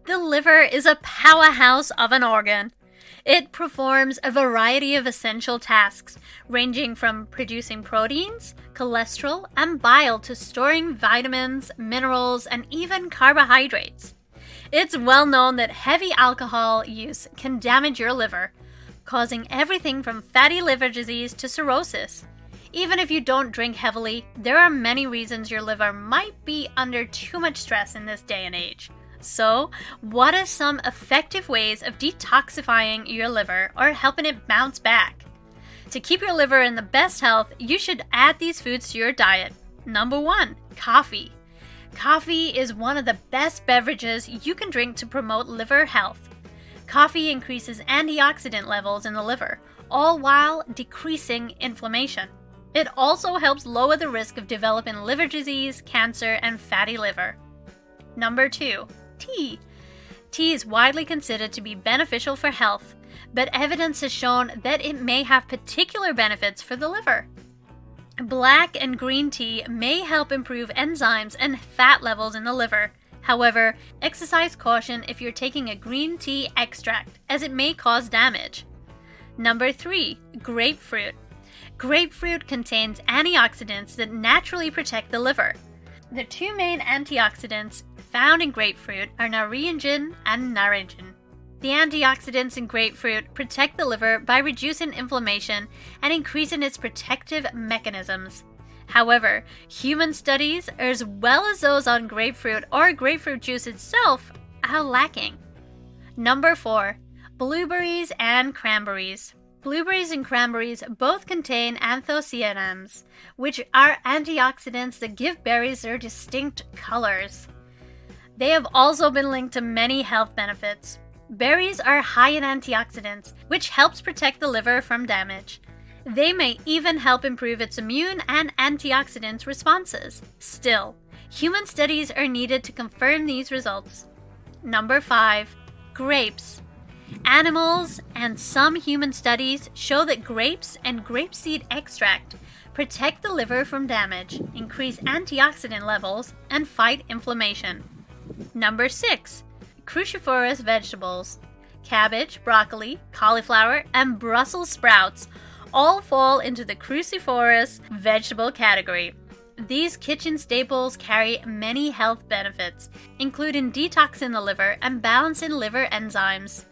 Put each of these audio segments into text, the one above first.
The liver is a powerhouse of an organ. It performs a variety of essential tasks, ranging from producing proteins, cholesterol, and bile to storing vitamins, minerals, and even carbohydrates. It's well known that heavy alcohol use can damage your liver, causing everything from fatty liver disease to cirrhosis. Even if you don't drink heavily, there are many reasons your liver might be under too much stress in this day and age. So, what are some effective ways of detoxifying your liver or helping it bounce back? To keep your liver in the best health, you should add these foods to your diet. Number 1, coffee. Coffee is one of the best beverages you can drink to promote liver health. Coffee increases antioxidant levels in the liver, all while decreasing inflammation. It also helps lower the risk of developing liver disease, cancer, and fatty liver. Number 2, tea. Tea is widely considered to be beneficial for health, but evidence has shown that it may have particular benefits for the liver. Black and green tea may help improve enzymes and fat levels in the liver. However, exercise caution if you're taking a green tea extract, as it may cause damage. Number 3, grapefruit. Grapefruit contains antioxidants that naturally protect the liver. The two main antioxidants found in grapefruit are naringin and naringin. The antioxidants in grapefruit protect the liver by reducing inflammation and increasing its protective mechanisms. However, human studies, as well as those on grapefruit or grapefruit juice itself, are lacking. Number 4, blueberries and cranberries. Blueberries and cranberries both contain anthocyanins, which are antioxidants that give berries their distinct colors. They have also been linked to many health benefits. Berries are high in antioxidants, which helps protect the liver from damage. They may even help improve its immune and antioxidant responses. Still, human studies are needed to confirm these results. Number 5, grapes. Animals and some human studies show that grapes and grapeseed extract protect the liver from damage, increase antioxidant levels, and fight inflammation. Number 6, cruciferous vegetables. Cabbage, broccoli, cauliflower, and Brussels sprouts all fall into the cruciferous vegetable category. These kitchen staples carry many health benefits, including detoxing the liver and balancing liver enzymes.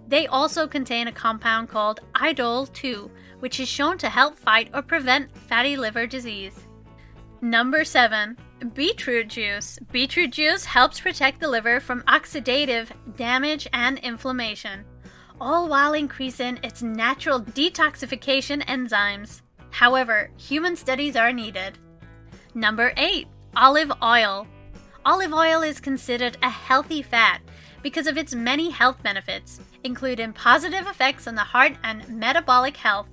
They also contain a compound called idol-2, which is shown to help fight or prevent fatty liver disease. Number 7, beetroot juice. Beetroot juice helps protect the liver from oxidative damage and inflammation, all while increasing its natural detoxification enzymes. However, human studies are needed. Number 8, olive oil. Olive oil is considered a healthy fat because of its many health benefits, including positive effects on the heart and metabolic health.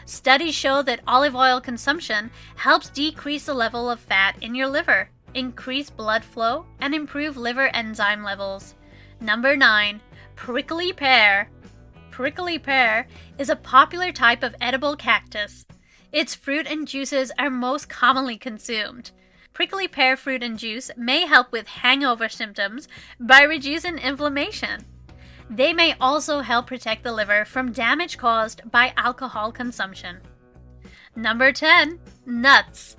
Studies show that olive oil consumption helps decrease the level of fat in your liver, increase blood flow, and improve liver enzyme levels. Number 9, prickly pear. Prickly pear is a popular type of edible cactus. Its fruit and juices are most commonly consumed. Prickly pear fruit and juice may help with hangover symptoms by reducing inflammation. They may also help protect the liver from damage caused by alcohol consumption. Number 10, nuts.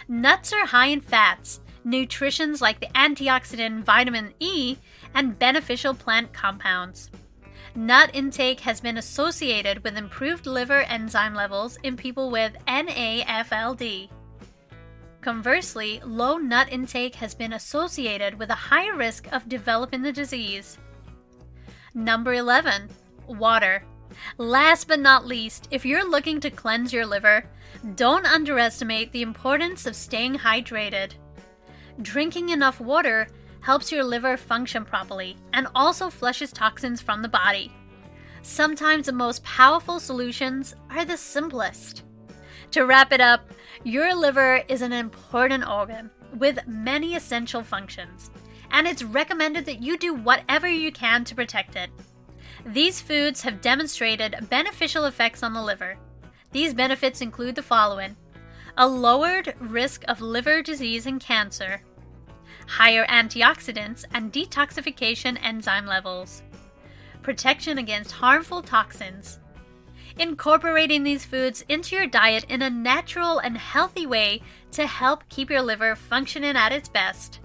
Nuts are high in fats, nutrients like the antioxidant vitamin E, and beneficial plant compounds. Nut intake has been associated with improved liver enzyme levels in people with NAFLD. Conversely, low nut intake has been associated with a higher risk of developing the disease. Number 11, water. Last but not least, if you're looking to cleanse your liver, don't underestimate the importance of staying hydrated. Drinking enough water helps your liver function properly and also flushes toxins from the body. Sometimes the most powerful solutions are the simplest. To wrap it up, your liver is an important organ with many essential functions, and it's recommended that you do whatever you can to protect it. These foods have demonstrated beneficial effects on the liver. These benefits include the following: a lowered risk of liver disease and cancer, higher antioxidants and detoxification enzyme levels, protection against harmful toxins. Incorporating these foods into your diet in a natural and healthy way to help keep your liver functioning at its best.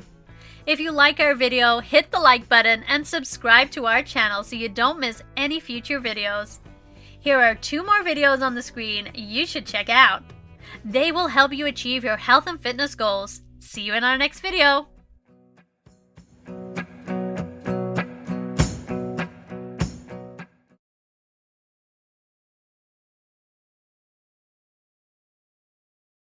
If you like our video, hit the like button and subscribe to our channel so you don't miss any future videos. Here are 2 more videos on the screen you should check out. They will help you achieve your health and fitness goals. See you in our next video.